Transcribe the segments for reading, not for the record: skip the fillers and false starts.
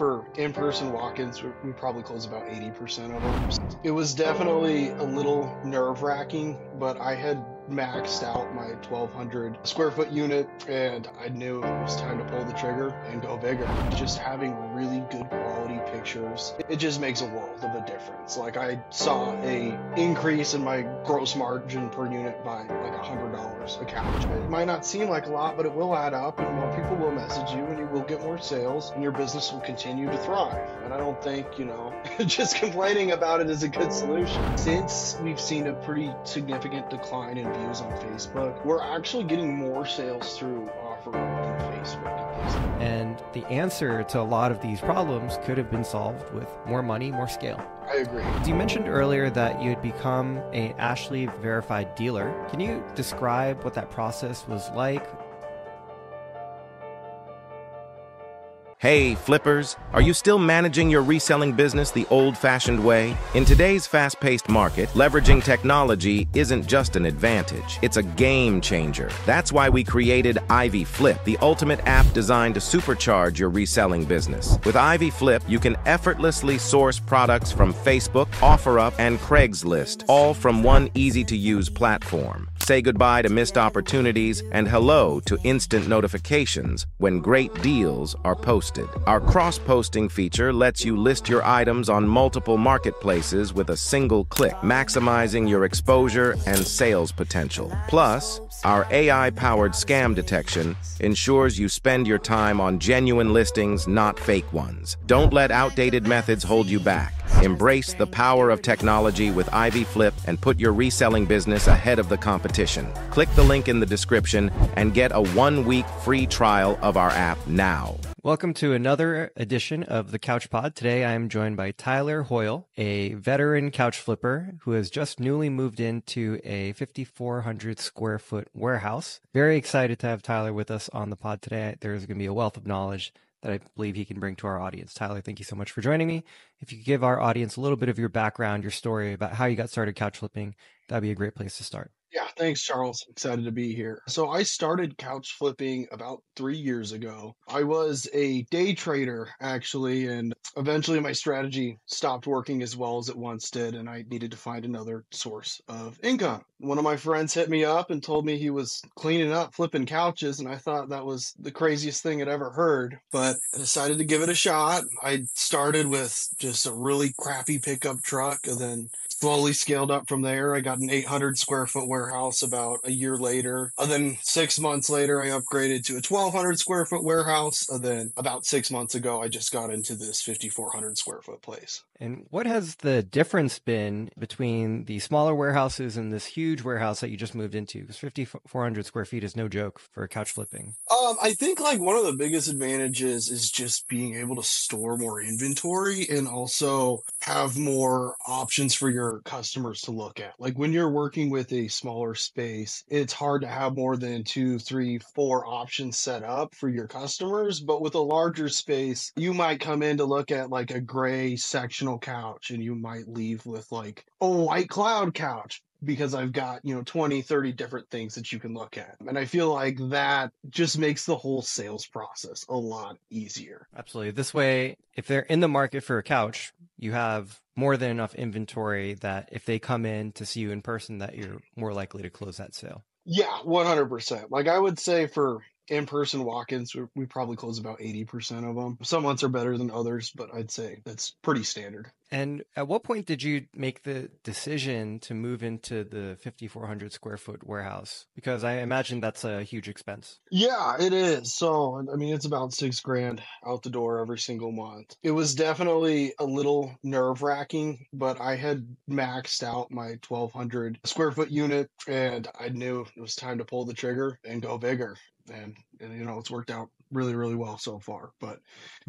for in-person walk-ins, we probably close about 80% of them. It was definitely a little nerve-wracking, but I had maxed out my 1,200 square foot unit, and I knew it was time to pull the trigger and go bigger. Just having really good quality pictures, it just makes a world of a difference. Like, I saw a increase in my gross margin per unit by like $100 a couch. It might not seem like a lot, but it will add up, and more people will message you, and you will get more sales, and your business will continue to thrive. And I don't think, just complaining about it is a good solution. Since we've seen a pretty significant decline in views on Facebook, we're actually getting more sales through OfferUp than Facebook. And the answer to a lot of these problems could have been solved with more money, more scale. I agree. You mentioned earlier that you had become an Ashley verified dealer. Can you describe what that process was like? Hey, flippers, are you still managing your reselling business the old-fashioned way? In today's fast-paced market, leveraging technology isn't just an advantage, it's a game changer. That's why we created Ivy Flip, the ultimate app designed to supercharge your reselling business. With Ivy Flip, you can effortlessly source products from Facebook, OfferUp, and Craigslist, all from one easy-to-use platform. Say goodbye to missed opportunities and hello to instant notifications when great deals are posted. Our cross-posting feature lets you list your items on multiple marketplaces with a single click, maximizing your exposure and sales potential. Plus, our AI-powered scam detection ensures you spend your time on genuine listings, not fake ones. Don't let outdated methods hold you back. Embrace the power of technology with Ivy Flip and put your reselling business ahead of the competition. Click the link in the description and get a 1-week free trial of our app now. Welcome to another edition of the Couch Pod. Today I am joined by Tyler Hoyle, a veteran couch flipper who has just newly moved into a 5,400 square foot warehouse. Very excited to have Tyler with us on the pod today. There's going to be a wealth of knowledge that I believe he can bring to our audience. Tyler, thank you so much for joining me. If you could give our audience a little bit of your background, your story about how you got started couch flipping, that'd be a great place to start. Yeah, thanks, Charles. Excited to be here. So I started couch flipping about 3 years ago. I was a day trader, actually, and eventually my strategy stopped working as well as it once did, and I needed to find another source of income. One of my friends hit me up and told me he was cleaning up flipping couches, and I thought that was the craziest thing I'd ever heard, but I decided to give it a shot. I started with just a really crappy pickup truck, and then slowly scaled up from there. I got an 800 square foot warehouse about a year later. And then 6 months later, I upgraded to a 1,200 square foot warehouse. And then about 6 months ago, I just got into this 5,400 square foot place. And what has the difference been between the smaller warehouses and this huge warehouse that you just moved into? Because 5,400 square feet is no joke for couch flipping. I think like one of the biggest advantages is just being able to store more inventory and also have more options for your customers to look at. Like when you're working with a smaller space, it's hard to have more than 2, 3, 4 options set up for your customers. But with a larger space, you might come in to look at like a gray sectional couch and you might leave with like a white cloud couch, because I've got, 20, 30 different things that you can look at. And I feel like that just makes the whole sales process a lot easier. Absolutely. This way, if they're in the market for a couch, you have more than enough inventory that if they come in to see you in person, that you're more likely to close that sale. Yeah, 100%. Like I would say for in-person walk-ins, we probably close about 80% of them. Some months are better than others, but I'd say that's pretty standard. And at what point did you make the decision to move into the 5,400 square foot warehouse? Because I imagine that's a huge expense. Yeah, it is. So, I mean, it's about $6,000 out the door every single month. It was definitely a little nerve-wracking, but I had maxed out my 1,200 square foot unit, and I knew it was time to pull the trigger and go bigger. And it's worked out really, really well so far. But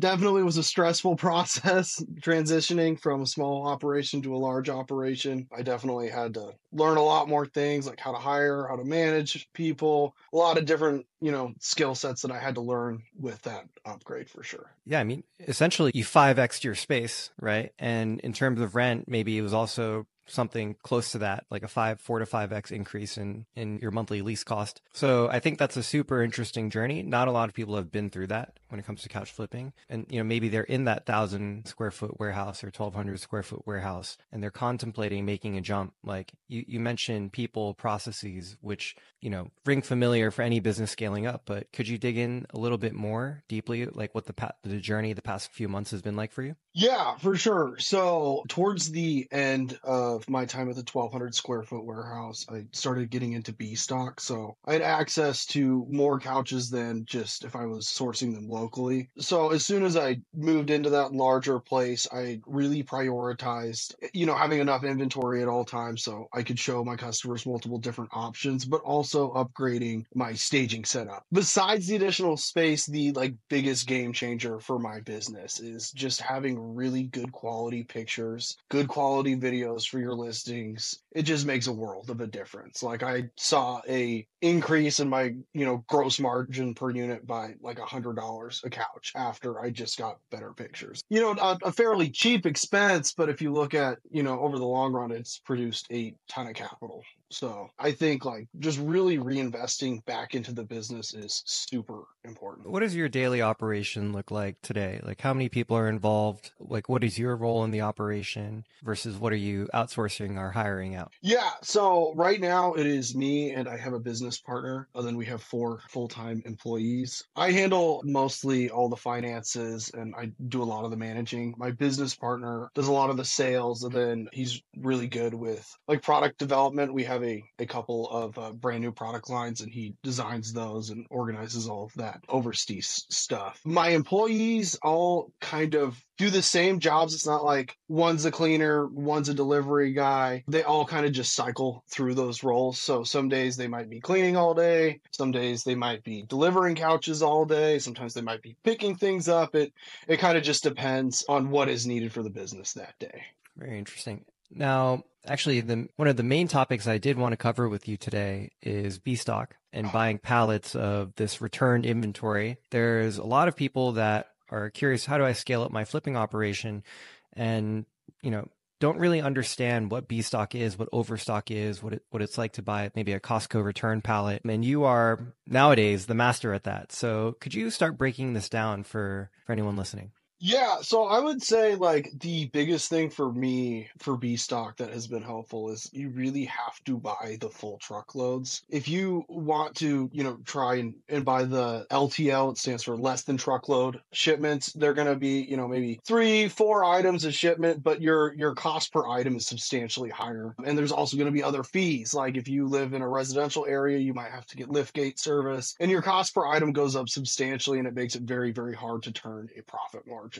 definitely was a stressful process transitioning from a small operation to a large operation. I definitely had to learn a lot more things, like how to hire, how to manage people, a lot of different, skill sets that I had to learn with that upgrade for sure. Yeah, I mean, essentially you 5x'd your space, right? And in terms of rent, maybe it was also something close to that, like a 4 to 5x increase in your monthly lease cost. So I think that's a super interesting journey. Not a lot of people have been through that when it comes to couch flipping. And, maybe they're in that 1,000 square foot warehouse or 1,200 square foot warehouse, and they're contemplating making a jump. Like you mentioned people, processes, which, ring familiar for any business scaling up, but could you dig in a little bit more deeply, like what the journey the past few months has been like for you? Yeah, for sure. So towards the end of my time at the 1,200 square foot warehouse, I started getting into B stock. So I had access to more couches than just if I was sourcing them locally. So as soon as I moved into that larger place, I really prioritized, having enough inventory at all times so I could show my customers multiple different options, but also upgrading my staging setup. Besides the additional space, the biggest game changer for my business is just having really good quality pictures, good quality videos for your listings. It just makes a world of a difference. Like I saw a increase in my, gross margin per unit by like $100 a couch after I just got better pictures. A fairly cheap expense, but if you look at, over the long run, it's produced a ton of capital. So I think just really reinvesting back into the business is super important. What does your daily operation look like today? Like how many people are involved? Like what is your role in the operation versus what are you outsourcing or hiring out? Yeah, so right now it is me and I have a business partner, and then we have 4 full-time employees. I handle mostly all the finances and I do a lot of the managing. My business partner does a lot of the sales, and then he's really good with product development. We have a couple of brand new product lines, and he designs those and organizes all of that, oversees stuff. My employees all kind of do the same jobs. It's not like one's a cleaner, one's a delivery guy. They all kind of just cycle through those roles. So some days they might be cleaning all day. Some days they might be delivering couches all day. Sometimes they might be picking things up. It kind of just depends on what is needed for the business that day. Very interesting. Now, actually, one of the main topics I did want to cover with you today is B stock and buying pallets of this returned inventory. There's a lot of people that are curious, how do I scale up my flipping operation? And, don't really understand what B stock is, what overstock is, what it's like to buy maybe a Costco return pallet. And you are nowadays the master at that. So could you start breaking this down for anyone listening? Yeah, so I would say the biggest thing for me for B stock that has been helpful is you really have to buy the full truckloads. If you want to, try and buy the LTL, it stands for less than truckload shipments, they're going to be, maybe 3-4 items a shipment, but your cost per item is substantially higher. And there's also going to be other fees. Like if you live in a residential area, you might have to get liftgate service, and your cost per item goes up substantially, and it makes it very, very hard to turn a profit margin.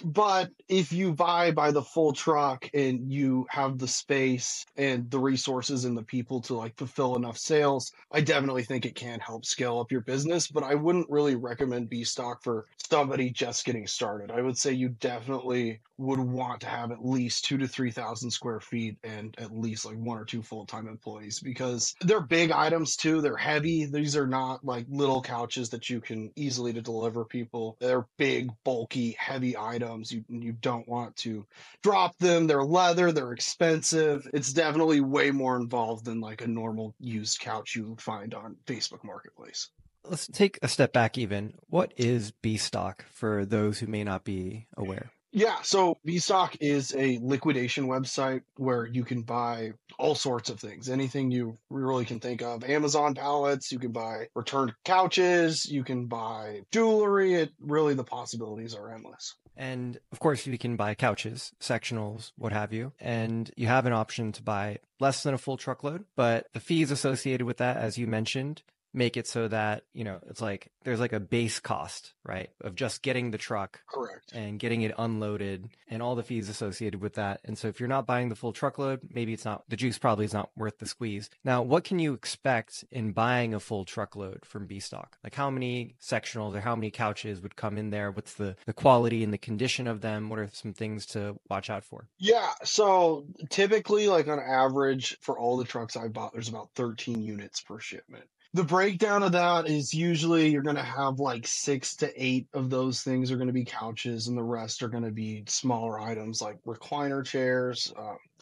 But if you buy by the full truck and you have the space and the resources and the people to fulfill enough sales, I definitely think it can help scale up your business. But I wouldn't really recommend B stock for somebody just getting started. I would say you definitely would want to have at least 2,000 to 3,000 square feet and at least 1 or 2 full-time employees, because they're big items too. They're heavy. These are not little couches that you can easily to deliver people. They're big, bulky, heavy items. You don't want to drop them. They're leather. They're expensive. It's definitely way more involved than a normal used couch you would find on Facebook Marketplace. Let's take a step back even. What is B stock for those who may not be aware? Yeah, so Bstock is a liquidation website where you can buy all sorts of things, anything you really can think of. Amazon pallets, you can buy returned couches, you can buy jewelry. The possibilities are endless. And of course, you can buy couches, sectionals, what have you. And you have an option to buy less than a full truckload, but the fees associated with that, as you mentioned, make it so that, it's there's a base cost, right, of just getting the truck. Correct. And getting it unloaded and all the fees associated with that. And so if you're not buying the full truckload, maybe the juice probably is not worth the squeeze. Now, what can you expect in buying a full truckload from B stock? Like how many sectionals or how many couches would come in there? What's the quality and the condition of them? What are some things to watch out for? Yeah, so typically on average for all the trucks I bought, there's about 13 units per shipment. The breakdown of that is usually you're going to have 6 to 8 of those things are going to be couches, and the rest are going to be smaller items like recliner chairs,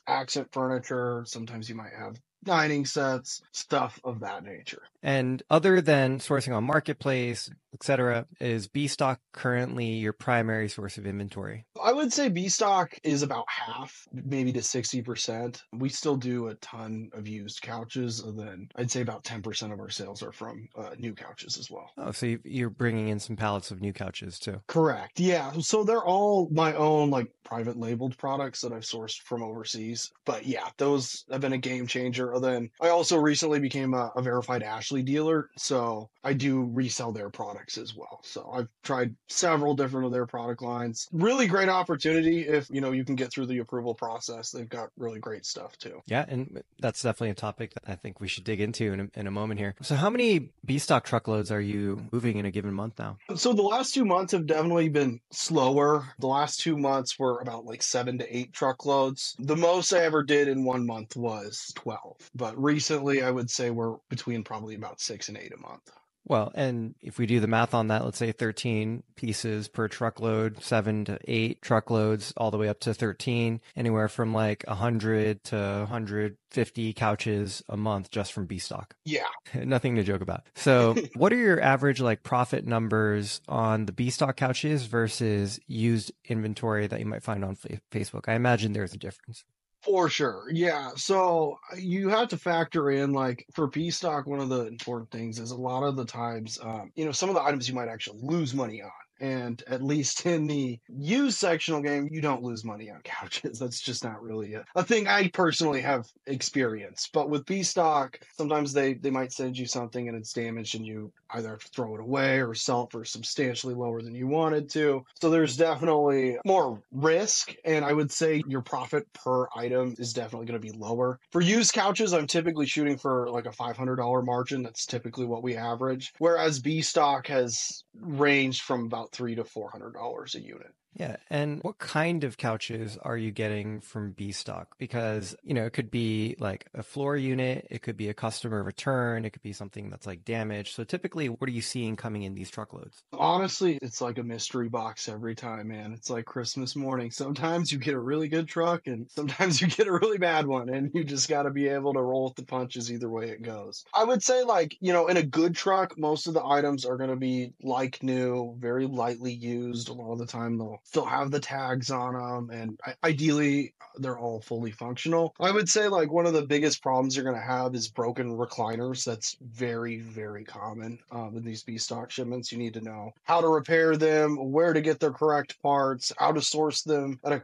accent furniture. Sometimes you might have dining sets, stuff of that nature. And other than sourcing on Marketplace, etc., is B stock currently your primary source of inventory? I would say B stock is about half, maybe to 60%. We still do a ton of used couches, and then I'd say about 10% of our sales are from new couches as well. Oh, so you're bringing in some pallets of new couches too. Correct. Yeah. So they're all my own like private labeled products that I've sourced from overseas. But yeah, those have been a game changer. And then I also recently became a verified Ashley dealer. So I do resell their products as well. So I've tried several different of their product lines. Really great opportunity if, you can get through the approval process. They've got really great stuff too. Yeah, and that's definitely a topic that I think we should dig into in a moment here. So how many B stock truckloads are you moving in a given month now? So the last 2 months have definitely been slower. The last 2 months were about like 7 to 8 truckloads. The most I ever did in 1 month was 12. But recently, I would say we're between probably about 6 and 8 a month. Well, and if we do the math on that, let's say 13 pieces per truckload, 7 to 8 truckloads, all the way up to 13, anywhere from like 100 to 150 couches a month just from B stock. Yeah. Nothing to joke about. So what are your average like profit numbers on the B stock couches versus used inventory that you might find on Facebook? I imagine there's a difference. For sure. Yeah. So you have to factor in, like, for B stock, one of the important things is a lot of the times, some of the items you might actually lose money on. And at least in the used sectional game, you don't lose money on couches. That's just not really a thing I personally have experienced. But with B stock, sometimes they might send you something and it's damaged and you either have to throw it away or sell it for substantially lower than you wanted to. So there's definitely more risk. And I would say your profit per item is definitely going to be lower. For used couches, I'm typically shooting for like a $500 margin. That's typically what we average. Whereas B stock has ranged from about $300 to $400 a unit. Yeah. And what kind of couches are you getting from B stock? Because, it could be like a floor unit, it could be a customer return, it could be something that's like damaged. So typically, what are you seeing coming in these truckloads? Honestly, it's like a mystery box every time, man. It's like Christmas morning. Sometimes you get a really good truck and sometimes you get a really bad one, and you just got to be able to roll with the punches either way it goes. I would say, like, in a good truck, most of the items are going to be like new, very lightly used. A lot of the time, they'll still have the tags on them, and ideally they're all fully functional. I would say, like, one of the biggest problems you're going to have is broken recliners. That's very, very common in these B stock shipments. You need to know how to repair them, where to get their correct parts, how to source them at a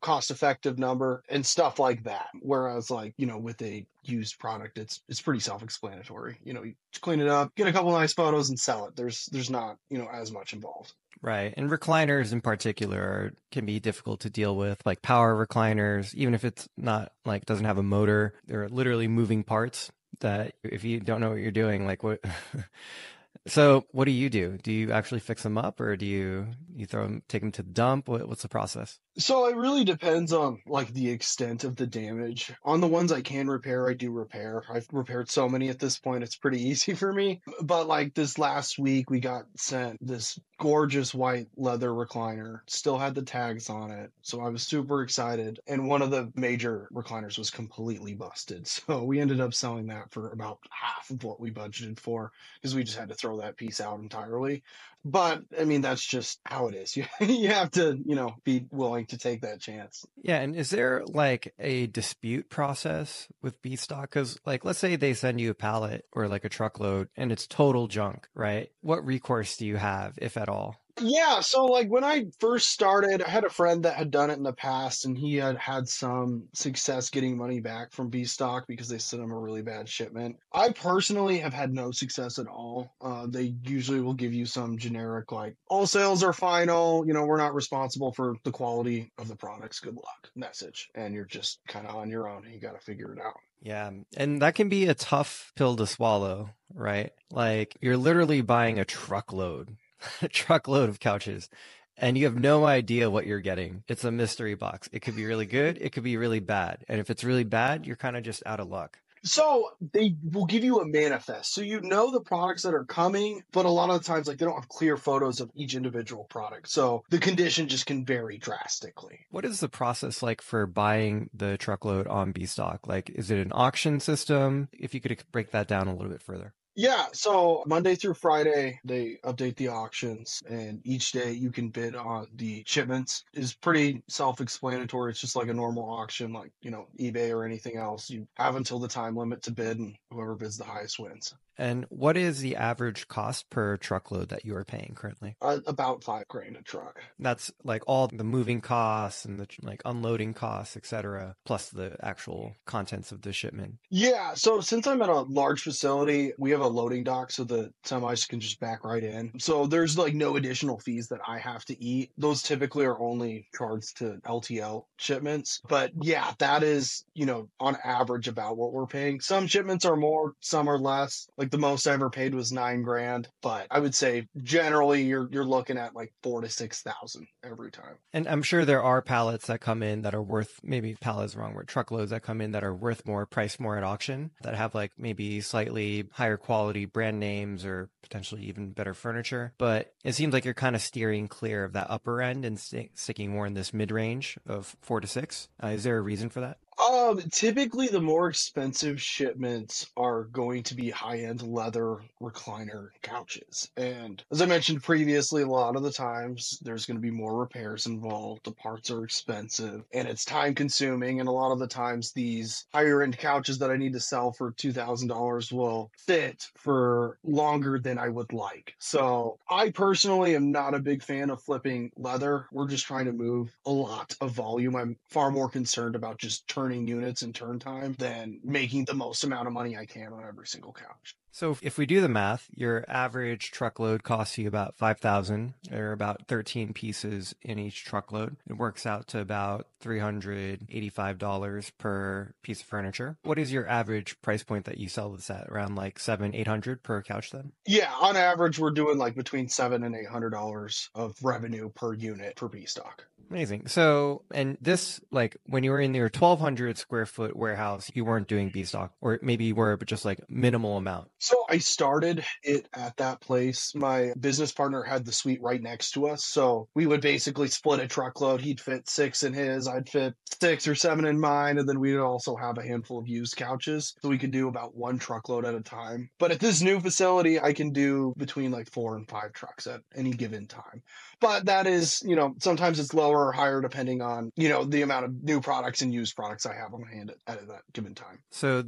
cost effective number and stuff like that. Whereas, like, with a used product, it's pretty self-explanatory. You clean it up, get a couple nice photos and sell it. There's not, as much involved. Right. And recliners in particular can be difficult to deal with, like power recliners, even if it's not like doesn't have a motor, they're literally moving parts that if you don't know what you're doing, like what So what do you do? Do you actually fix them up, or do you take them to the dump? What's the process? So it really depends on, like, the extent of the damage. On the ones I can repair, I do repair. I've repaired so many at this point, it's pretty easy for me. But like this last week, we got sent this gorgeous white leather recliner, still had the tags on it. So I was super excited. And one of the major recliners was completely busted. So we ended up selling that for about half of what we budgeted for, because we just had to throw that piece out entirely. But I mean, that's just how it is. You have to, be willing to take that chance. Yeah. And is there like a dispute process with B stock? Because, like, let's say they send you a pallet or like a truckload and it's total junk, right? What recourse do you have, if at all? Yeah, so like when I first started, I had a friend that had done it in the past, and he had some success getting money back from B stock because they sent him a really bad shipment. I personally have had no success at all. They usually will give you some generic, like, all sales are final, we're not responsible for the quality of the products, good luck message. And you're just kind of on your own. You got to figure it out. Yeah. And that can be a tough pill to swallow, right? Like, you're literally buying a truckload of couches, and you have no idea what you're getting. It's a mystery box. It could be really good. It could be really bad. And if it's really bad, you're kind of just out of luck. So they will give you a manifest. So you know the products that are coming, but a lot of the times, like they don't have clear photos of each individual product. So the condition just can vary drastically. What is the process like for buying the truckload on B stock? Like, is it an auction system? If you could break that down a little bit further. Yeah, so Monday through Friday, they update the auctions, and each day you can bid on the shipments. Is pretty self-explanatory. It's just like a normal auction, like, eBay or anything else. You have until the time limit to bid, and whoever bids the highest wins. And what is the average cost per truckload that you are paying currently? About $5,000 a truck. That's like all the moving costs and the like unloading costs, etc., plus the actual contents of the shipment. Yeah, so since I'm at a large facility, we have a loading dock so the semis can just back right in. So there's like no additional fees that I have to eat. Those typically are only charged to LTL shipments. But yeah, that is, on average about what we're paying. Some shipments are more, some are less. Like the most I ever paid was $9,000, but I would say generally you're looking at like 4,000 to 6,000 every time. And I'm sure there are pallets that come in that are worth, maybe pallet is the wrong word, truckloads that come in that are worth more, priced more at auction, that have like maybe slightly higher quality brand names or potentially even better furniture. But it seems like you're kind of steering clear of that upper end and sticking more in this mid range of 4 to 6. Is there a reason for that? Typically the more expensive shipments are going to be high-end leather recliner couches. And as I mentioned previously, a lot of the times there's going to be more repairs involved. The parts are expensive and it's time consuming. And a lot of the times these higher end couches that I need to sell for $2,000 will sit for longer than I would like. So I personally am not a big fan of flipping leather. We're just trying to move a lot of volume. I'm far more concerned about just turning units and turn time than making the most amount of money I can on every single couch. So if we do the math, your average truckload costs you about 5,000 or about 13 pieces in each truckload. It works out to about $385 per piece of furniture. What is your average price point that you sell this at? Around like $700-800 per couch then? Yeah, on average, we're doing like between $700 and $800 of revenue per unit for B stock. Amazing. So, and this, like when you were in your 1,200 square foot warehouse, you weren't doing B stock, or maybe you were, but just like minimal amount. So I started it at that place. My business partner had the suite right next to us. So we would basically split a truckload. He'd fit 6 in his, I'd fit 6 or 7 in mine. And then we'd also have a handful of used couches. So we could do about 1 truckload at a time. But at this new facility, I can do between like 4 and 5 trucks at any given time. But that is, sometimes it's lower or higher depending on, the amount of new products and used products I have on hand at that given time. So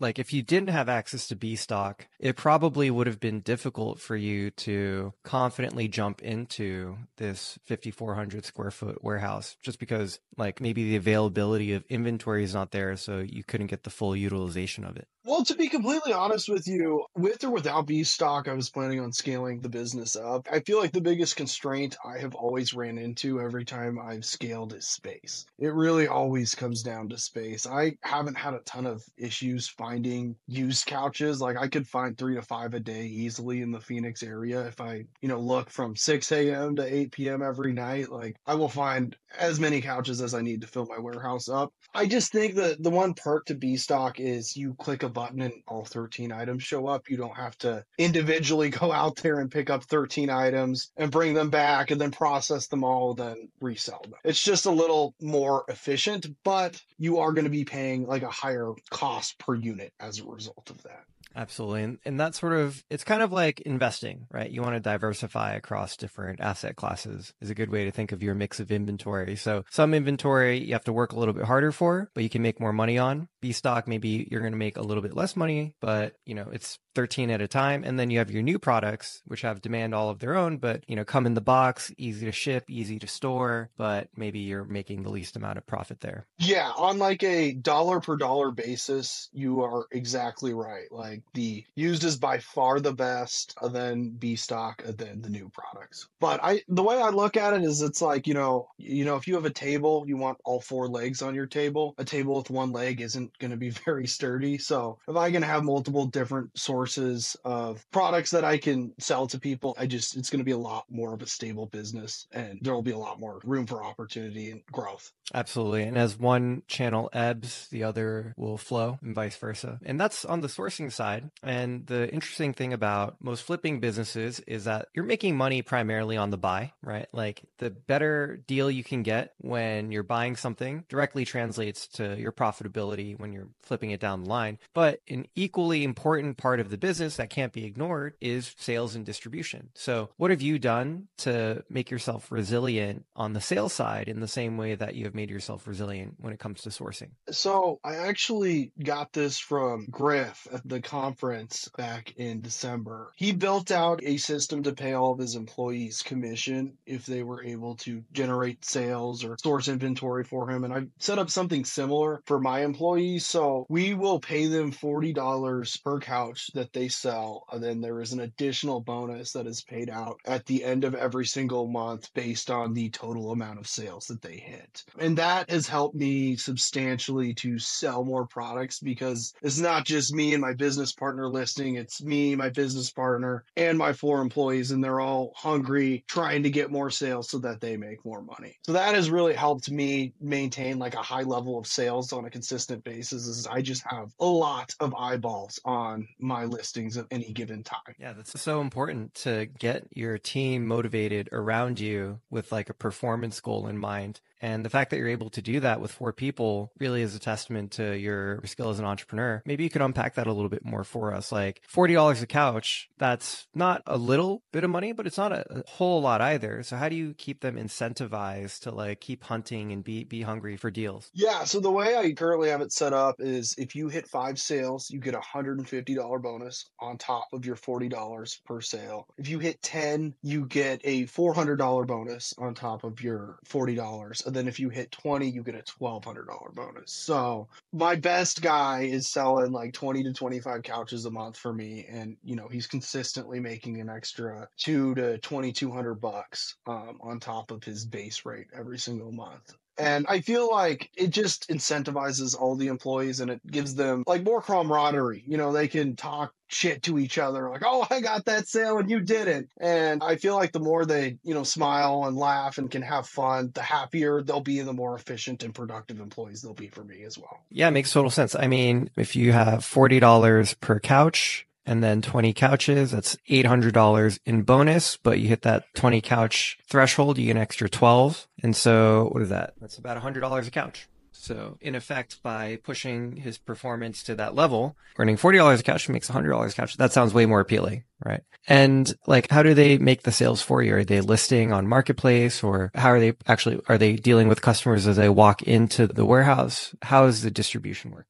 if you didn't have access to B stock, it probably would have been difficult for you to confidently jump into this 5,400 square foot warehouse just because like maybe the availability of inventory is not there. So you couldn't get the full utilization of it. Well, to be completely honest with you, with or without B stock, I was planning on scaling the business up. I feel like the biggest constraint I have always ran into every time I've scaled is space. It really always comes down to space. I haven't had a ton of issues finding used couches. Like I could find 3 to 5 a day easily in the Phoenix area. If I, look from 6 a.m. to 8 p.m. every night, like I will find as many couches as I need to fill my warehouse up. I just think that the one perk to B stock is you click a button and all 13 items show up. You don't have to individually go out there and pick up 13 items and bring them back and then process them all, then resell them. It's just a little more efficient, but you are going to be paying like a higher cost per unit as a result of that. Absolutely. And that's sort of, it's kind of like investing, right? You want to diversify across different asset classes is a good way to think of your mix of inventory. So some inventory you have to work a little bit harder for, but you can make more money on. B stock, maybe you're going to make a little bit less money, but it's 13 at a time. And then you have your new products, which have demand all of their own, but come in the box, easy to ship, easy to store, but maybe you're making the least amount of profit there. Yeah. On like a dollar per dollar basis, you are exactly right. Like the used is by far the best, and then B stock, and then the new products. But the way I look at it is it's like, if you have a table, you want all 4 legs on your table. A table with 1 leg isn't going to be very sturdy. So if I can have multiple different sources sources of products that I can sell to people, it's going to be a lot more of a stable business, and there will be a lot more room for opportunity and growth. Absolutely. And as one channel ebbs, the other will flow and vice versa. And that's on the sourcing side. And the interesting thing about most flipping businesses is that you're making money primarily on the buy, right? Like the better deal you can get when you're buying something directly translates to your profitability when you're flipping it down the line. But an equally important part of the business that can't be ignored is sales and distribution. So what have you done to make yourself resilient on the sales side in the same way that you have made yourself resilient when it comes to sourcing? So I actually got this from Griff at the conference back in December. He built out a system to pay all of his employees commission if they were able to generate sales or source inventory for him. And I set up something similar for my employees. So we will pay them $40 per couch that they sell. And then there is an additional bonus that is paid out at the end of every single month based on the total amount of sales that they hit. And that has helped me substantially to sell more products, because it's not just me and my business partner listing. It's me, my business partner, and my 4 employees, and they're all hungry, trying to get more sales so that they make more money. So that has really helped me maintain like a high level of sales on a consistent basis, is I just have a lot of eyeballs on my listings at any given time. Yeah, that's so important to get your team motivated around you with like a performance goal in mind. And the fact that you're able to do that with 4 people really is a testament to your skill as an entrepreneur. Maybe you could unpack that a little bit more for us. Like $40 a couch, that's not a little bit of money, but it's not a whole lot either. So how do you keep them incentivized to like keep hunting and be hungry for deals? Yeah, so the way I currently have it set up is if you hit 5 sales, you get a $150 bonus on top of your $40 per sale. If you hit 10, you get a $400 bonus on top of your $40. And then if you hit 20, you get a $1,200 bonus. So my best guy is selling like 20 to 25 couches a month for me. And, he's consistently making an extra $200 to $2,200 on top of his base rate every single month. And I feel like it just incentivizes all the employees, and it gives them like more camaraderie. They can talk shit to each other like, oh, I got that sale and you didn't. And I feel like the more they, smile and laugh and can have fun, the happier they'll be and the more efficient and productive employees they'll be for me as well. Yeah, it makes total sense. I mean, if you have $40 per couch, and then 20 couches, that's $800 in bonus, but you hit that 20 couch threshold, you get an extra 12. And so what is that? That's about $100 a couch. So in effect, by pushing his performance to that level, earning $40 a couch makes $100 a couch. That sounds way more appealing, right? And like, how do they make the sales for you? Are they listing on Marketplace, or how are they dealing with customers as they walk into the warehouse? How does the distribution work?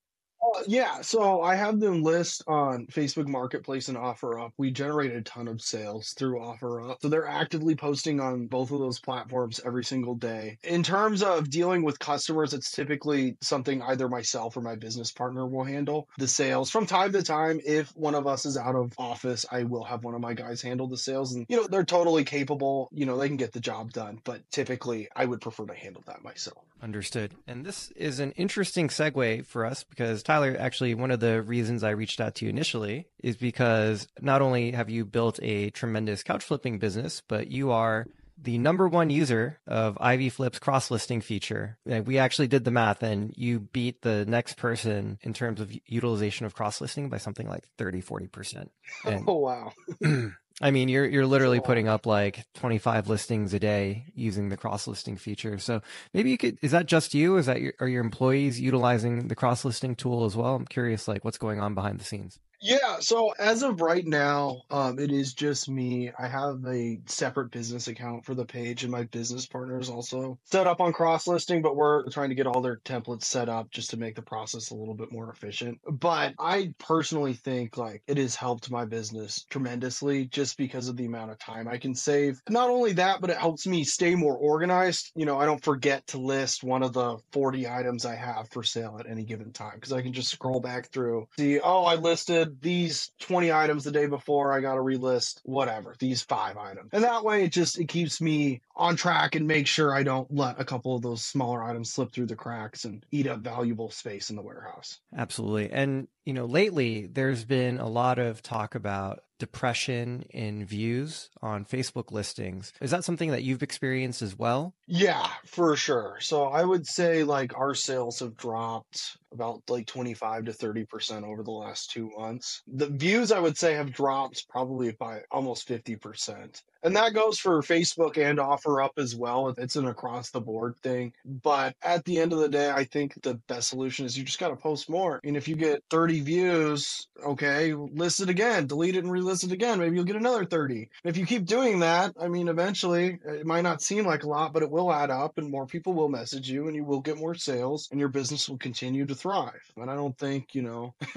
Yeah, so I have them list on Facebook Marketplace and OfferUp. We generate a ton of sales through OfferUp. So they're actively posting on both of those platforms every single day. In terms of dealing with customers, it's typically something either myself or my business partner will handle the sales. From time to time, if one of us is out of office, I will have one of my guys handle the sales. And, they're totally capable. They can get the job done. But typically, I would prefer to handle that myself. Understood. And this is an interesting segue for us because, Tyler, actually, one of the reasons I reached out to you initially is because not only have you built a tremendous couch flipping business, but you are the #1 user of Ivy Flip's cross-listing feature. We actually did the math, and you beat the next person in terms of utilization of cross-listing by something like 30-40%. And oh, wow. I mean, you're literally putting up like 25 listings a day using the cross-listing feature. So maybe is that just you? Are your employees utilizing the cross-listing tool as well? I'm curious, like what's going on behind the scenes. Yeah, so as of right now, it is just me. I have a separate business account for the page, and my business partner is also set up on cross-listing, but we're trying to get all their templates set up just to make the process a little bit more efficient. But I personally think like it has helped my business tremendously just because of the amount of time I can save. Not only that, but it helps me stay more organized. I don't forget to list one of the 40 items I have for sale at any given time, because I can just scroll back through, see, oh, I listed these 20 items the day before, I got to relist whatever, these 5 items. And that way it keeps me on track and make sure I don't let a couple of those smaller items slip through the cracks and eat up valuable space in the warehouse. Absolutely. And Lately there's been a lot of talk about depression in views on Facebook listings. Is that something that you've experienced as well? Yeah, for sure. So I would say like our sales have dropped about like 25 to 30% over the last 2 months. The views I would say have dropped probably by almost 50%. And that goes for Facebook and OfferUp as well. It's an across the board thing. But at the end of the day, I think the best solution is you just got to post more. And if you get 30 views, okay, list it again, delete it and relist it again. Maybe you'll get another 30. And if you keep doing that, I mean, eventually it might not seem like a lot, but it will add up and more people will message you and you will get more sales and your business will continue to thrive. And I don't think,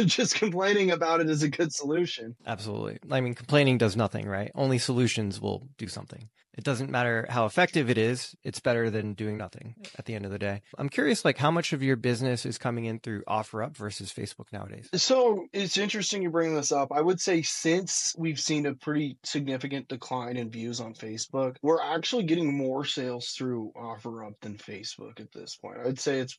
just complaining about it is a good solution. Absolutely. I mean, complaining does nothing, right? Only solutions will do something. It doesn't matter how effective it is. It's better than doing nothing at the end of the day. I'm curious, like how much of your business is coming in through OfferUp versus Facebook nowadays? So it's interesting you bring this up. I would say since we've seen a pretty significant decline in views on Facebook, we're actually getting more sales through OfferUp than Facebook at this point. I'd say it's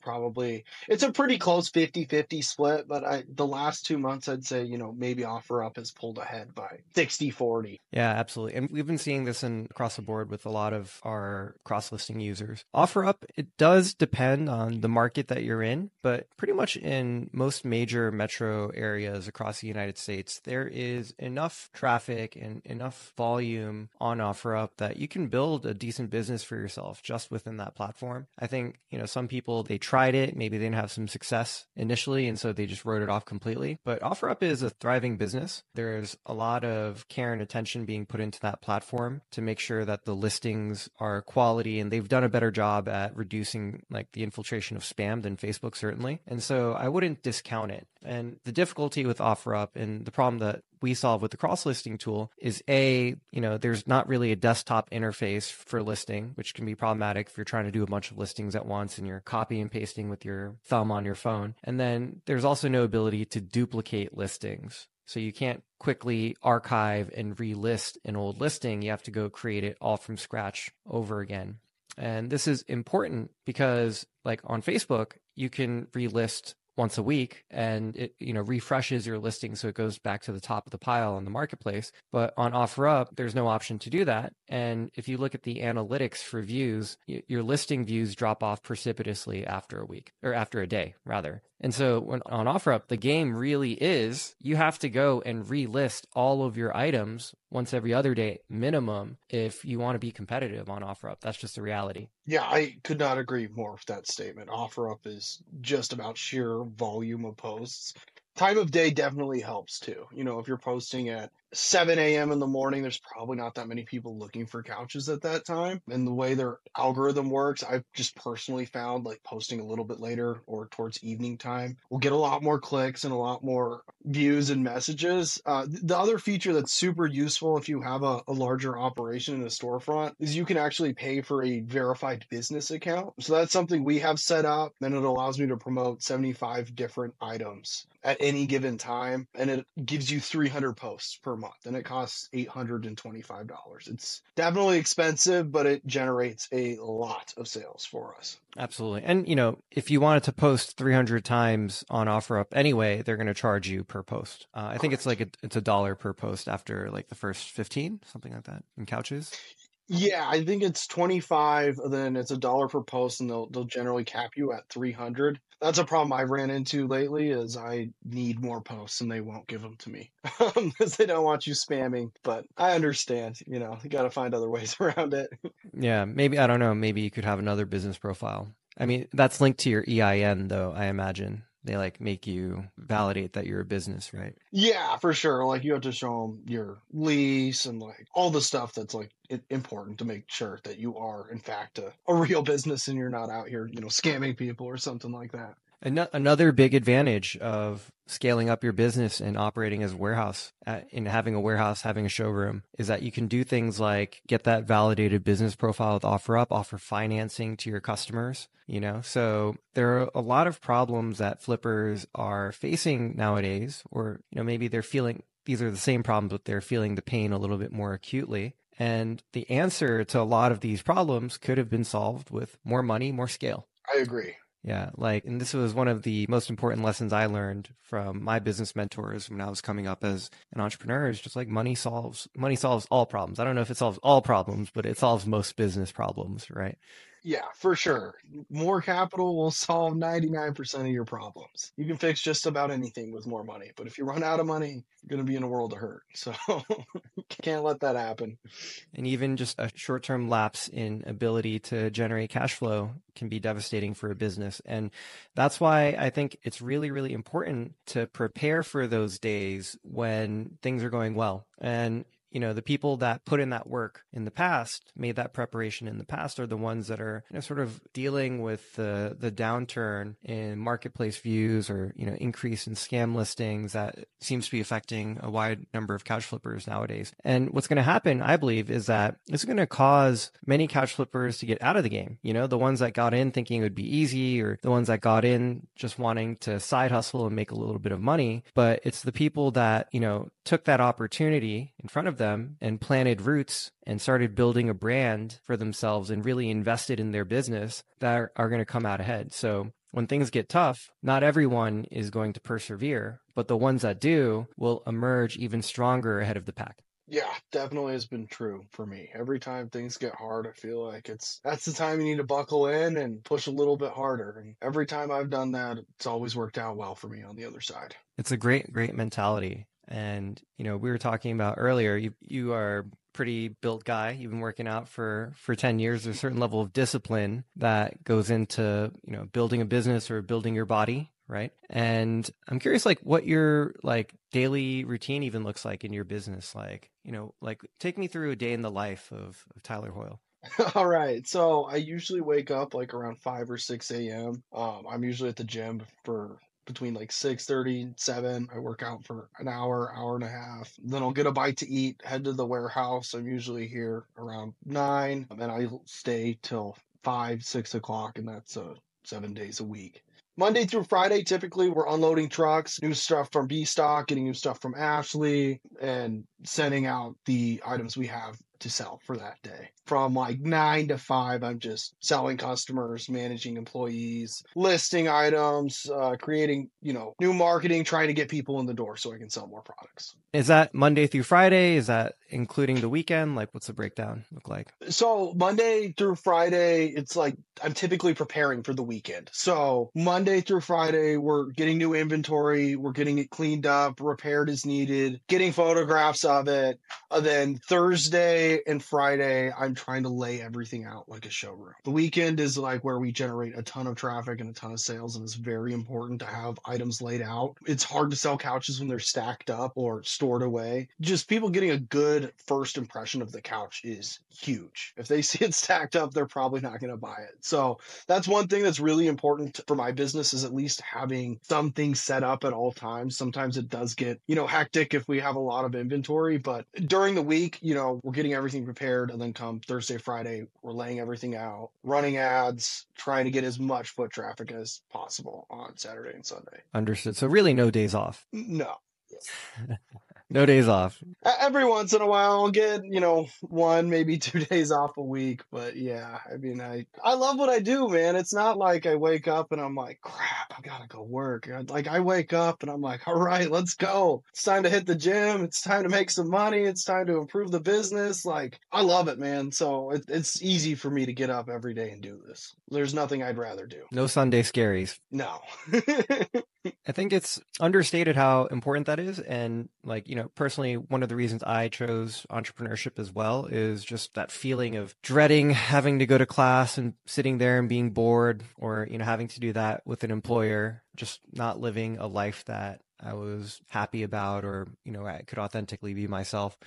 a pretty close 50-50 split, but the last 2 months, I'd say, maybe OfferUp has pulled ahead by 60-40. Yeah, absolutely. And we've been seeing this across the board with a lot of our cross-listing users. OfferUp, it does depend on the market that you're in, but pretty much in most major metro areas across the United States, there is enough traffic and enough volume on OfferUp that you can build a decent business for yourself just within that platform. I think, some people, they tried it, maybe they didn't have some success initially, and so they just wrote it off completely. But OfferUp is a thriving business. There's a lot of care and attention being put into that platform to make sure that the listings are quality, and they've done a better job at reducing like the infiltration of spam than Facebook certainly. And so I wouldn't discount it. And the difficulty with OfferUp and the problem that we solve with the cross-listing tool is there's not really a desktop interface for listing, which can be problematic if you're trying to do a bunch of listings at once and you're copy and pasting with your thumb on your phone. And then there's also no ability to duplicate listings. So you can't quickly archive and relist an old listing. You have to go create it all from scratch over again. And this is important because like on Facebook, you can relist once a week and it refreshes your listing so it goes back to the top of the pile on the marketplace. But on OfferUp, there's no option to do that. And if you look at the analytics for views, your listing views drop off precipitously after a week, or after a day rather. And so when on OfferUp, the game really is you have to go and relist all of your items once every other day minimum if you want to be competitive on OfferUp. That's just the reality. Yeah, I could not agree more with that statement. OfferUp is just about sheer volume of posts. Time of day definitely helps too. If you're posting at 7 a.m. in the morning, there's probably not that many people looking for couches at that time. And the way their algorithm works, I've just personally found like posting a little bit later or towards evening time will get a lot more clicks and a lot more views and messages. The other feature that's super useful if you have a larger operation in a storefront is you can actually pay for a verified business account. So that's something we have set up, and it allows me to promote 75 different items at any given time, and it gives you 300 posts per month, and it costs $825. It's definitely expensive, but it generates a lot of sales for us. Absolutely. And, if you wanted to post 300 times on OfferUp anyway, they're going to charge you per post. I think it's like it's $1 per post after like the first 15, something like that in couches. Yeah, I think it's 25, then it's $1 per post, and they'll generally cap you at 300. That's a problem I've ran into lately is I need more posts and they won't give them to me because they don't want you spamming. But I understand, you got to find other ways around it. Yeah, maybe, I don't know, maybe you could have another business profile. I mean, that's linked to your EIN though, I imagine. They like make you validate that you're a business, right? Yeah, for sure. Like you have to show them your lease and like all the stuff that's like important to make sure that you are in fact a real business and you're not out here, scamming people or something like that. Another big advantage of scaling up your business and operating as a warehouse, in having a warehouse, having a showroom, is that you can do things like get that validated business profile with OfferUp, offer financing to your customers, So there are a lot of problems that flippers are facing nowadays, or, maybe they're feeling these are the same problems, but they're feeling the pain a little bit more acutely. And the answer to a lot of these problems could have been solved with more money, more scale. I agree. Yeah, and this was one of the most important lessons I learned from my business mentors when I was coming up as an entrepreneur, is just like money solves all problems. I don't know if it solves all problems, but it solves most business problems, right? Yeah, for sure. More capital will solve 99% of your problems. You can fix just about anything with more money, but if you run out of money, you're going to be in a world of hurt. So can't let that happen. And even just a short-term lapse in ability to generate cash flow can be devastating for a business. And that's why I think it's really, really important to prepare for those days when things are going well. And the people that put in that work in the past, made that preparation in the past, are the ones that are sort of dealing with the downturn in marketplace views, or increase in scam listings that seems to be affecting a wide number of couch flippers nowadays. And what's going to happen, I believe, is that it's going to cause many couch flippers to get out of the game. The ones that got in thinking it would be easy, or the ones that got in just wanting to side hustle and make a little bit of money. But it's the people that took that opportunity in front of them and planted roots and started building a brand for themselves and really invested in their business that are going to come out ahead. So when things get tough, not everyone is going to persevere, but the ones that do will emerge even stronger ahead of the pack. Yeah, definitely has been true for me. Every time things get hard, I feel like that's the time you need to buckle in and push a little bit harder. And every time I've done that, it's always worked out well for me on the other side. It's a great, great mentality. And, we were talking about earlier, you are a pretty built guy. You've been working out for 10 years. There's a certain level of discipline that goes into, building a business or building your body, right? And I'm curious, what your daily routine even looks like in your business. Take me through a day in the life of Tyler Hoyle. All right. So I usually wake up around 5 or 6 a.m. I'm usually at the gym for between 6:30 and 7. I work out for an hour, hour and a half. Then I'll get a bite to eat, head to the warehouse. I'm usually here around 9, and I stay till 5, 6 o'clock, and that's 7 days a week. Monday through Friday, typically we're unloading trucks, new stuff from B Stock, getting new stuff from Ashley, and sending out the items we have to sell for that day. From 9 to 5, I'm just selling customers, managing employees, listing items, creating, new marketing, trying to get people in the door so I can sell more products. Is that Monday through Friday? Is that including the weekend? What's the breakdown look like? So Monday through Friday, it's I'm typically preparing for the weekend. So Monday through Friday, we're getting new inventory, we're getting it cleaned up, repaired as needed, getting photographs of it. And then Thursday and Friday, I'm trying to lay everything out like a showroom. The weekend is where we generate a ton of traffic and a ton of sales, and it's very important to have items laid out. It's hard to sell couches when they're stacked up or stored away. Just people getting a good first impression of the couch is huge. If they see it stacked up, they're probably not going to buy it. So that's one thing that's really important for my business, is at least having something set up at all times. Sometimes it does get, hectic if we have a lot of inventory, but during the week, we're getting everything prepared, and then come Thursday, Friday, we're laying everything out, running ads, trying to get as much foot traffic as possible on Saturday and Sunday. Understood. So really no days off. No. No days off. Every once in a while I'll get, 1, maybe 2 days off a week. But yeah, I love what I do, man. It's not like I wake up and I'm like, crap, I gotta go work. I wake up and I'm like, all right, let's go. It's time to hit the gym. It's time to make some money. It's time to improve the business. I love it, man. So it's easy for me to get up every day and do this. There's nothing I'd rather do. No Sunday scaries. No. I think it's understated how important that is. And personally, one of the reasons I chose entrepreneurship as well is just that feeling of dreading having to go to class and sitting there and being bored, or, having to do that with an employer, just not living a life that I was happy about, or, I could authentically be myself.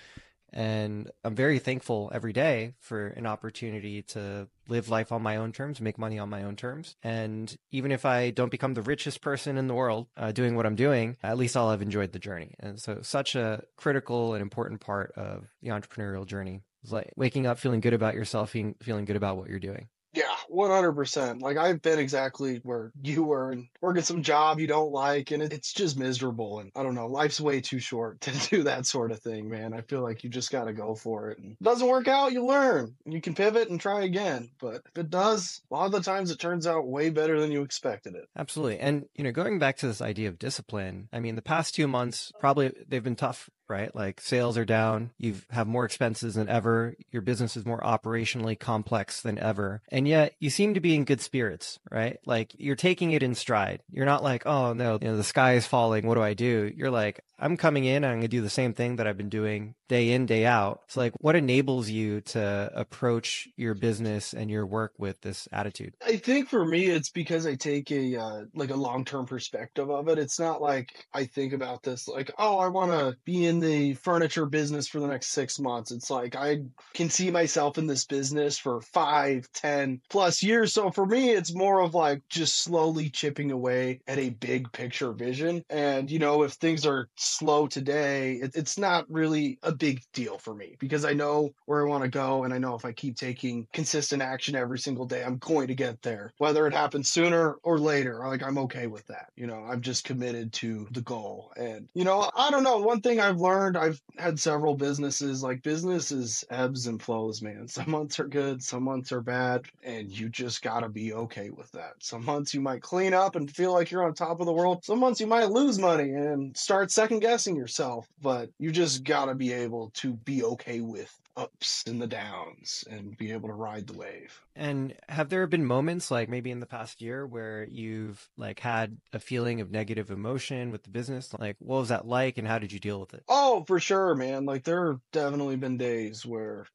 And I'm very thankful every day for an opportunity to live life on my own terms, make money on my own terms. And even if I don't become the richest person in the world doing what I'm doing, at least I'll have enjoyed the journey. And so such a critical and important part of the entrepreneurial journey is waking up feeling good about yourself, feeling good about what you're doing. Yeah, 100%. Like I've been exactly where you were and working some job you don't like, and it's just miserable. And I don't know, life's way too short to do that sort of thing, man. I feel like you just got to go for it. And if it doesn't work out, you learn. You can pivot and try again. But if it does, a lot of the times it turns out way better than you expected it. Absolutely. And, going back to this idea of discipline, I mean, the past 2 months, probably they've been tough, right? Like sales are down, you have more expenses than ever, your business is more operationally complex than ever, and yet you seem to be in good spirits, right? Like you're taking it in stride. You're not like, oh no, the sky is falling, what do I do? You're like, I'm coming in and I'm going to do the same thing that I've been doing day in, day out. So like, what enables you to approach your business and your work with this attitude? I think for me, it's because I take a like a long-term perspective of it. It's not like I think about this like, oh, I want to be in the furniture business for the next 6 months. It's like I can see myself in this business for 5, 10 plus years. So for me, it's more of like just slowly chipping away at a big picture vision. And, if things are slow today, it's not really a big deal for me because I know where I want to go. And I know if I keep taking consistent action every single day, I'm going to get there, whether it happens sooner or later. Like I'm okay with that. I'm just committed to the goal. And, I don't know. One thing I've learned, I've had several businesses, like businesses ebbs and flows, man. Some months are good, some months are bad, and you just got to be okay with that. Some months you might clean up and feel like you're on top of the world. Some months you might lose money and start second guessing yourself, but you just got to be able to be okay with ups and the downs and be able to ride the wave. And have there been moments like maybe in the past year where you've like had a feeling of negative emotion with the business? Like what was that like and how did you deal with it? Oh, for sure, man. Like there have definitely been days where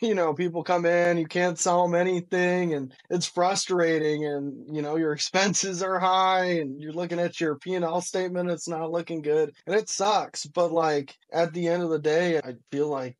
people come in, you can't sell them anything, and it's frustrating. And your expenses are high, and you're looking at your P&L statement, it's not looking good, and it sucks. But like at the end of the day, I feel like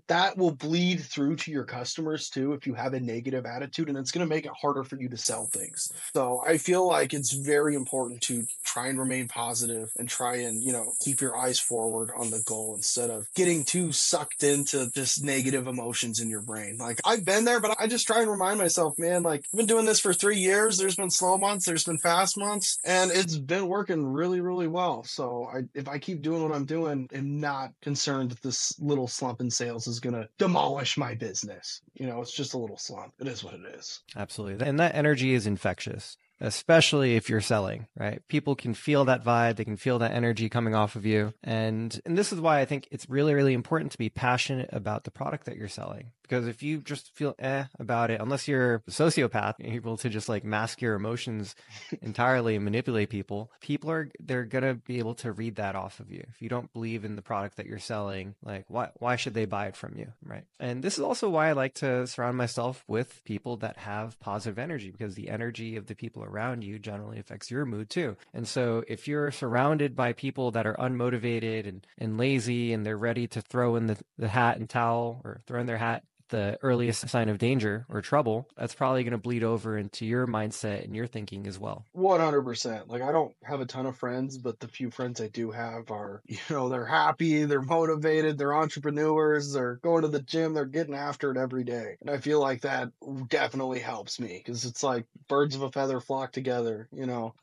that will bleed through to your customers too if you have a negative attitude, and it's going to make it harder for you to sell things. So I feel like it's very important to try and remain positive and try and keep your eyes forward on the goal instead of getting too sucked into just negative emotions in your brain. Like I've been there, but I just try and remind myself, man, like I've been doing this for 3 years. There's been slow months, there's been fast months, and it's been working really, really well. So if I keep doing what I'm doing, I'm not concerned that this little slump in sales is going to demolish my business. It's just a little slump. It is what it is. Absolutely. And that energy is infectious, especially if you're selling, right? People can feel that vibe. They can feel that energy coming off of you. And this is why I think it's really, really important to be passionate about the product that you're selling. Because if you just feel about it, unless you're a sociopath, you're able to just like mask your emotions entirely and manipulate people, they're going to be able to read that off of you. If you don't believe in the product that you're selling, like why should they buy it from you, right? And this is also why I like to surround myself with people that have positive energy, because the energy of the people around you generally affects your mood too. And so if you're surrounded by people that are unmotivated and lazy, and they're ready to throw in the hat and towel, or throw in their hat the earliest sign of danger or trouble, that's probably going to bleed over into your mindset and your thinking as well. 100%. Like I don't have a ton of friends, but the few friends I do have are, they're happy, they're motivated, they're entrepreneurs, they're going to the gym, they're getting after it every day. And I feel like that definitely helps me because it's like birds of a feather flock together,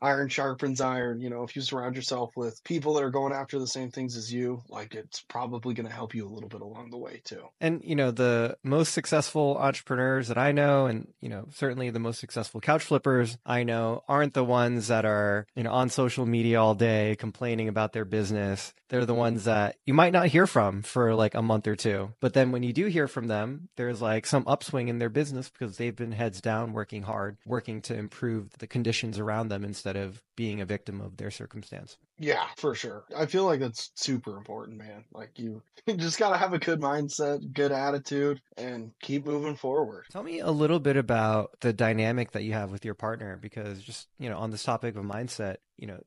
iron sharpens iron. If you surround yourself with people that are going after the same things as you, like it's probably going to help you a little bit along the way too. And, the most successful entrepreneurs that I know, and, certainly the most successful couch flippers I know, aren't the ones that are, on social media all day complaining about their business. They're the ones that you might not hear from for like a month or two. But then when you do hear from them, there's like some upswing in their business because they've been heads down, working hard, working to improve the conditions around them instead of being a victim of their circumstance. Yeah, for sure. I feel like that's super important, man. Like you just got to have a good mindset, good attitude, and keep moving forward. Tell me a little bit about the dynamic that you have with your partner, because just, on this topic of mindset,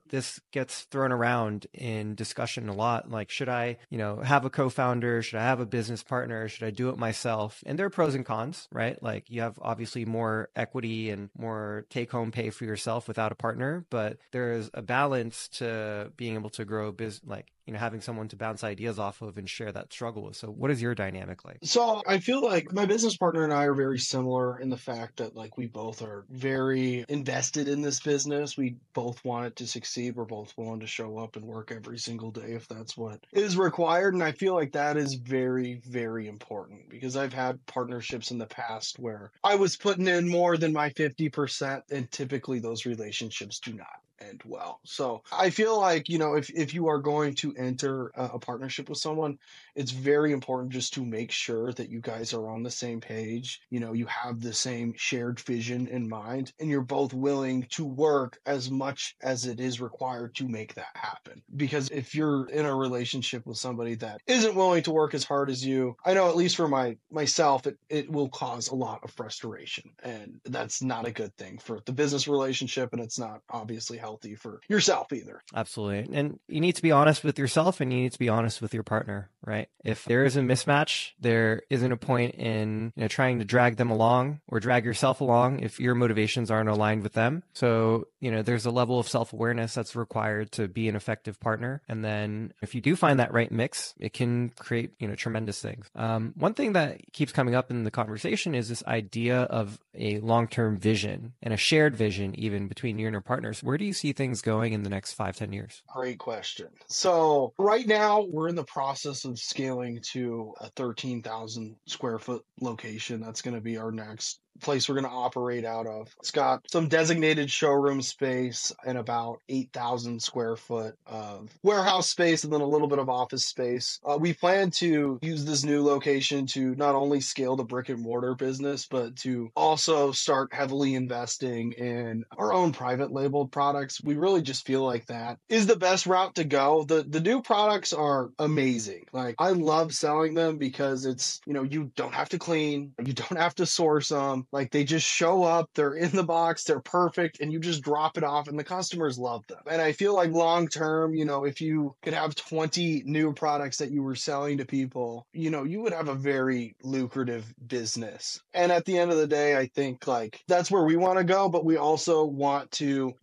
this gets thrown around in discussion a lot. Like, should I, have a co-founder? Should I have a business partner? Should I do it myself? And there are pros and cons, right? Like you have obviously more equity and more take-home pay for yourself without a partner, but there is a balance to being able to grow a business, like having someone to bounce ideas off of and share that struggle with. So what is your dynamic like? So I feel like my business partner and I are very similar in the fact that like we both are very invested in this business. We both want it to succeed. We're both willing to show up and work every single day if that's what is required. And I feel like that is very, very important because I've had partnerships in the past where I was putting in more than my 50%, and typically those relationships do not end well. So I feel like, if you are going to enter a partnership with someone, it's very important just to make sure that you guys are on the same page. You have the same shared vision in mind, and you're both willing to work as much as it is required to make that happen. Because if you're in a relationship with somebody that isn't willing to work as hard as you, I know at least for myself, it will cause a lot of frustration. And that's not a good thing for the business relationship, and it's not obviously healthy for yourself either. Absolutely. And you need to be honest with yourself and you need to be honest with your partner, right? If there is a mismatch, there isn't a point in trying to drag them along or drag yourself along if your motivations aren't aligned with them. So, there's a level of self-awareness that's required to be an effective partner. And then if you do find that right mix, it can create, tremendous things. One thing that keeps coming up in the conversation is this idea of a long-term vision and a shared vision even between you and your partners. Where do you see things going in the next 5-10 years? Great question. So right now we're in the process of scaling to a 13,000 square foot location. That's going to be our next place we're going to operate out of. It's got some designated showroom space and about 8,000 square foot of warehouse space and then a little bit of office space. We plan to use this new location to not only scale the brick and mortar business, but to also start heavily investing in our own private labeled products. We really just feel like that is the best route to go. The new products are amazing. Like I love selling them because it's, you don't have to clean, you don't have to source them. Like they just show up, they're in the box, they're perfect, and you just drop it off and the customers love them. And I feel like long term, if you could have 20 new products that you were selling to people, you would have a very lucrative business. And at the end of the day, I think like that's where we want to go, but we also want to,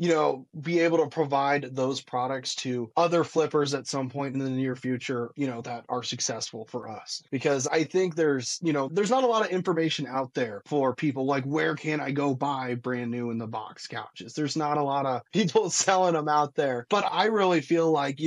be able to provide those products to other flippers at some point in the near future, that are successful for us. Because I think there's not a lot of information out there for people. Like, where can I go buy brand new in the box couches? There's not a lot of people selling them out there. But I really feel like,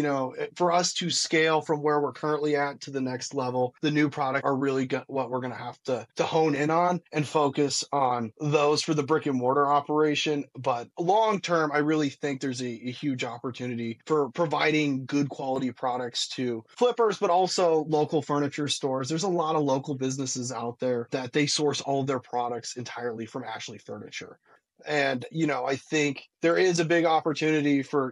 for us to scale from where we're currently at to the next level, the new product are really what we're going to have to hone in on and focus on those for the brick and mortar operation. But long term, I really think there's a huge opportunity for providing good quality products to flippers, but also local furniture stores. There's a lot of local businesses out there that they source all of their products entirely from Ashley Furniture. And, I think there is a big opportunity for,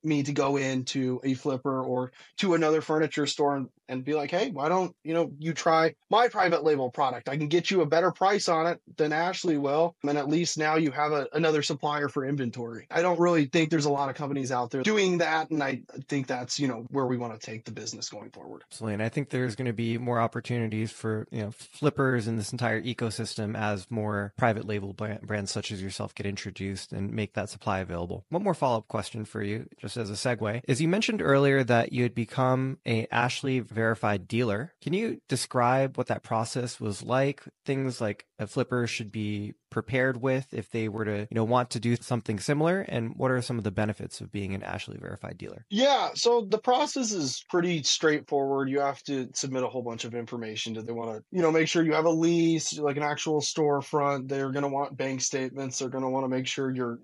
me to go into a flipper or to another furniture store and be like, hey, why don't, you try my private label product? I can get you a better price on it than Ashley will. And at least now you have another supplier for inventory. I don't really think there's a lot of companies out there doing that. And I think that's, where we want to take the business going forward. Absolutely. And I think there's going to be more opportunities for, flippers in this entire ecosystem as more private label brands such as yourself get introduced and make that supply available. One more follow-up question for you, just as a segue, is you mentioned earlier that you had become a Ashley verified dealer. Can you describe what that process was like? Things like a flipper should be prepared with if they were to, want to do something similar? And what are some of the benefits of being an Ashley verified dealer? Yeah, so the process is pretty straightforward. You have to submit a whole bunch of information. Do they want to, make sure you have a lease, like an actual storefront? They're going to want bank statements. They're going to want to make sure you're,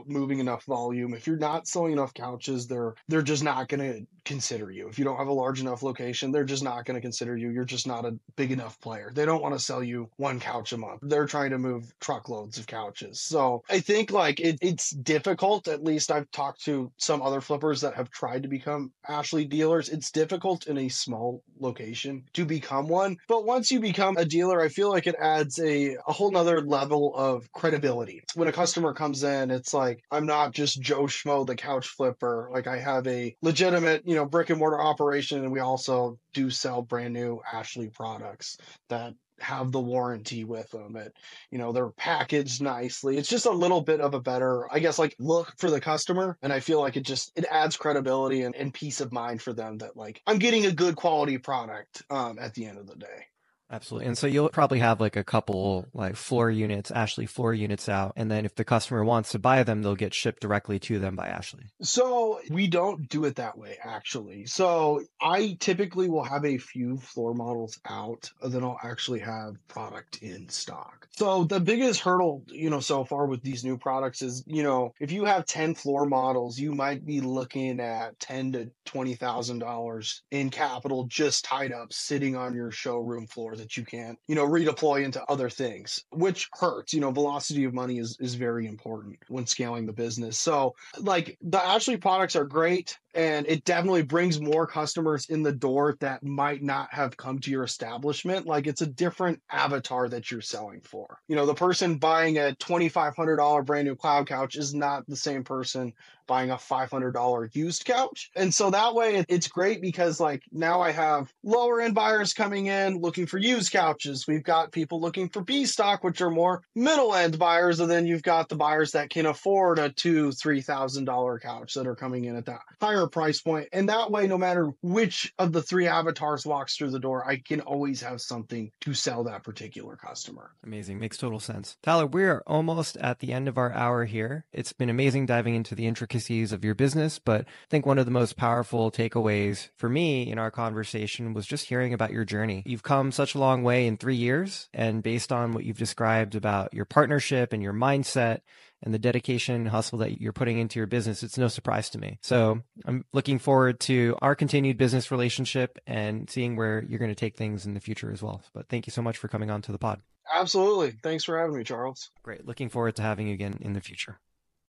moving enough volume. If you're not selling enough couches, they're just not going to consider you. If you don't have a large enough location, they're just not going to consider you. You're just not a big enough player. They don't want to sell you one couch a month. They're trying to move truckloads of couches. So I think like it's difficult. At least I've talked to some other flippers that have tried to become Ashley dealers. It's difficult in a small location to become one. But once you become a dealer, I feel like it adds a whole nother level of credibility. When a customer comes in, it's like, I'm not just Joe Schmo, the couch flipper. Like I have a legitimate, brick and mortar operation. And we also do sell brand new Ashley products that have the warranty with them. They're packaged nicely. It's just a little bit of a better, I guess, like look for the customer. And I feel like it adds credibility and peace of mind for them that like I'm getting a good quality product at the end of the day. Absolutely. And so you'll probably have like a couple like Ashley floor units out. And then if the customer wants to buy them, they'll get shipped directly to them by Ashley. So we don't do it that way, actually. So I typically will have a few floor models out, and then I'll actually have product in stock. So the biggest hurdle, so far with these new products is, if you have 10 floor models, you might be looking at $10,000 to $20,000 in capital just tied up sitting on your showroom floor that you can't, redeploy into other things, which hurts. Velocity of money is very important when scaling the business. So like the Ashley products are great, and it definitely brings more customers in the door that might not have come to your establishment. Like it's a different avatar that you're selling for. The person buying a $2,500 brand new cloud couch is not the same person buying a $500 used couch. And so that way it's great because like now I have lower end buyers coming in looking for used couches. We've got people looking for B stock, which are more middle end buyers. And then you've got the buyers that can afford a $2,000-$3,000 couch that are coming in at that higher price point. And that way, no matter which of the three avatars walks through the door, I can always have something to sell that particular customer. Amazing. Makes total sense. Tyler, we are almost at the end of our hour here. It's been amazing diving into the intricacies of your business, but I think one of the most powerful takeaways for me in our conversation was just hearing about your journey. You've come such a long way in 3 years, and based on what you've described about your partnership and your mindset and the dedication and hustle that you're putting into your business, it's no surprise to me. So I'm looking forward to our continued business relationship and seeing where you're going to take things in the future as well. But thank you so much for coming on to the pod. Absolutely. Thanks for having me, Charles. Great. Looking forward to having you again in the future.